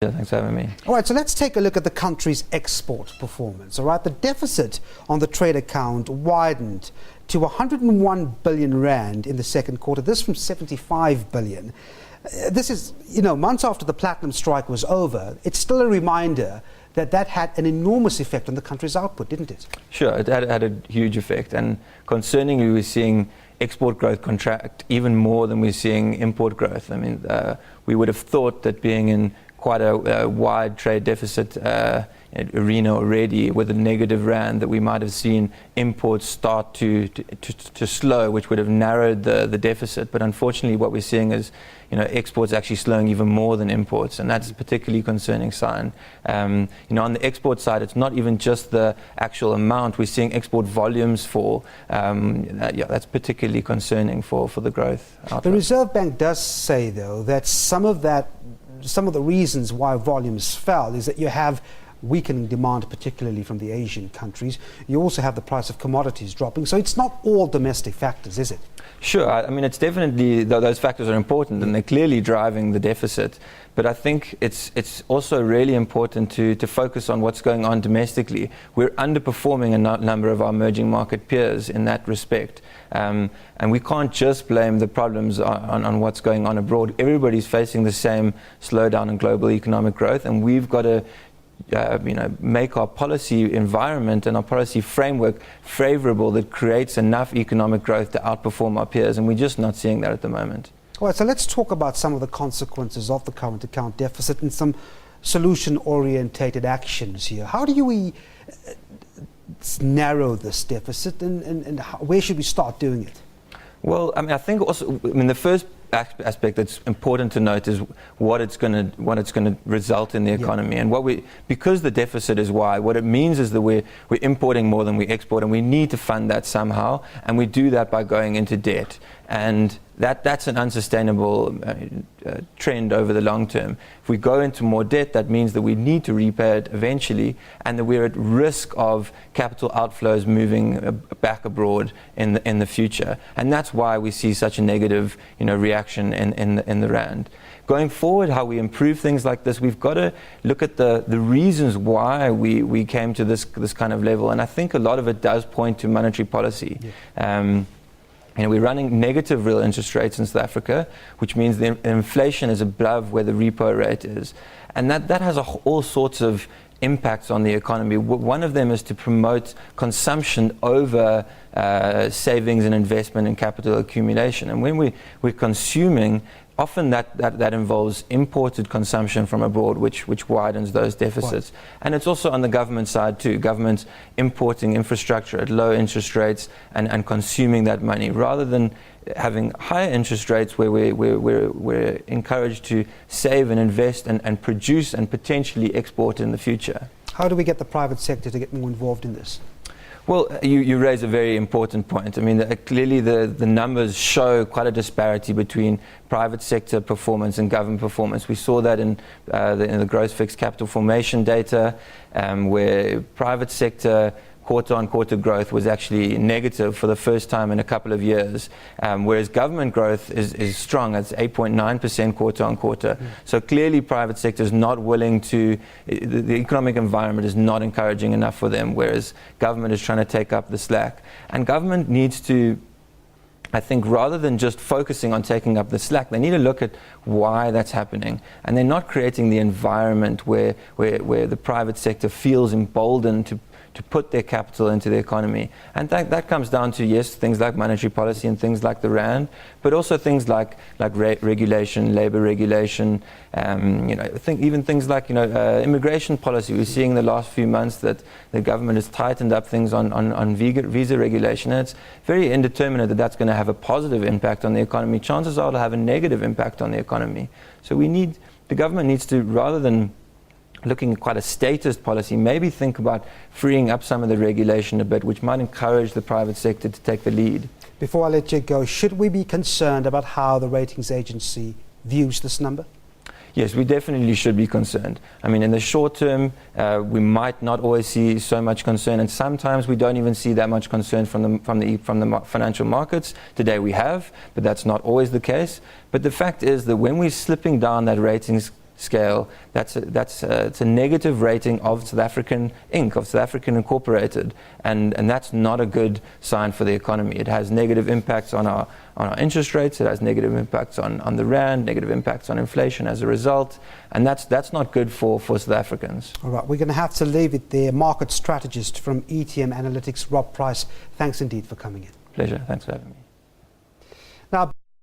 Yeah, thanks for having me. All right, so let's take a look at the country's export performance. All right, the deficit on the trade account widened to 101 billion rand in the second quarter. This from 75 billion. This is, months after the platinum strike was over. It's still a reminder that that had an enormous effect on the country's output, didn't it? Sure, it had a huge effect, and concerningly, we're seeing export growth contract even more than we're seeing import growth. I mean, we would have thought that being in quite a wide trade deficit arena already with a negative rand, that we might have seen imports start to slow, which would have narrowed the deficit. But unfortunately, what we're seeing is exports actually slowing even more than imports, and that's a particularly concerning sign. On the export side, it's not even just the actual amount. We're seeing export volumes fall. That's particularly concerning for the growth outlook. The Reserve Bank does say, though, that some of the reasons why volumes fell is that you have weakening demand, particularly from the Asian countries. You also have the price of commodities dropping. So it's not all domestic factors, is it? Sure. I mean, it's definitely, those factors are important and they're clearly driving the deficit. But I think it's also really important to focus on what's going on domestically. We're underperforming a number of our emerging market peers in that respect. And we can't just blame the problems on what's going on abroad. Everybody's facing the same slowdown in global economic growth, and we've got to make our policy environment and our policy framework favorable that creates enough economic growth to outperform our peers, and we're just not seeing that at the moment. All right, so let's talk about some of the consequences of the current account deficit and some solution-orientated actions here. How do we narrow this deficit, and where should we start doing it? Well, I think the first aspect that's important to note is what it's going to result in the economy. And because the deficit is wide, what it means is that we're importing more than we export, and we need to fund that somehow, and we do that by going into debt. And that's an unsustainable trend over the long term. If we go into more debt, that means that we need to repay it eventually, and that we're at risk of capital outflows moving back abroad in the future. And that's why we see such a negative reaction in the rand. Going forward, how we improve things like this, we've got to look at the reasons why we came to this kind of level. And I think a lot of it does point to monetary policy. Yeah. We're running negative real interest rates in South Africa, which means the inflation is above where the repo rate is. And that has all sorts of impacts on the economy. One of them is to promote consumption over savings and investment and capital accumulation. And when we're consuming, often that involves imported consumption from abroad, which widens those deficits. Right. And it's also on the government side too. Governments importing infrastructure at low interest rates and consuming that money, rather than having higher interest rates where we're encouraged to save and invest and produce and potentially export in the future. How do we get the private sector to get more involved in this? Well, you raise a very important point. I mean, clearly the numbers show quite a disparity between private sector performance and government performance. We saw that in the gross fixed capital formation data, where private sector quarter-on-quarter growth was actually negative for the first time in a couple of years, whereas government growth is strong. It's 8.9% quarter-on-quarter. Mm. So clearly private sector is not willing to, the economic environment is not encouraging enough for them, whereas government is trying to take up the slack. And government needs to, I think, rather than just focusing on taking up the slack, they need to look at why that's happening. And they're not creating the environment where the private sector feels emboldened to put their capital into the economy. And that comes down to, yes, things like monetary policy and things like the rand, but also things like regulation, labor regulation, even things like immigration policy. We're seeing the last few months that the government has tightened up things on visa regulation, and it's very indeterminate that that's going to have a positive impact on the economy. Chances are it'll have a negative impact on the economy. So the government needs to, rather than looking at quite a statist policy, maybe think about freeing up some of the regulation a bit, which might encourage the private sector to take the lead. Before I let you go, should we be concerned about how the ratings agency views this number? Yes, we definitely should be concerned. I mean, in the short term, we might not always see so much concern, and sometimes we don't even see that much concern from the financial markets. Today we have, but that's not always the case. But the fact is that when we're slipping down that ratings scale, it's a negative rating of South African Inc., of South African Incorporated, and that's not a good sign for the economy. It has negative impacts on our interest rates, it has negative impacts on the rand, negative impacts on inflation as a result, and that's not good for South Africans. All right, we're going to have to leave it there. Market strategist from ETM Analytics, Rob Price, thanks indeed for coming in. Pleasure, thanks for having me.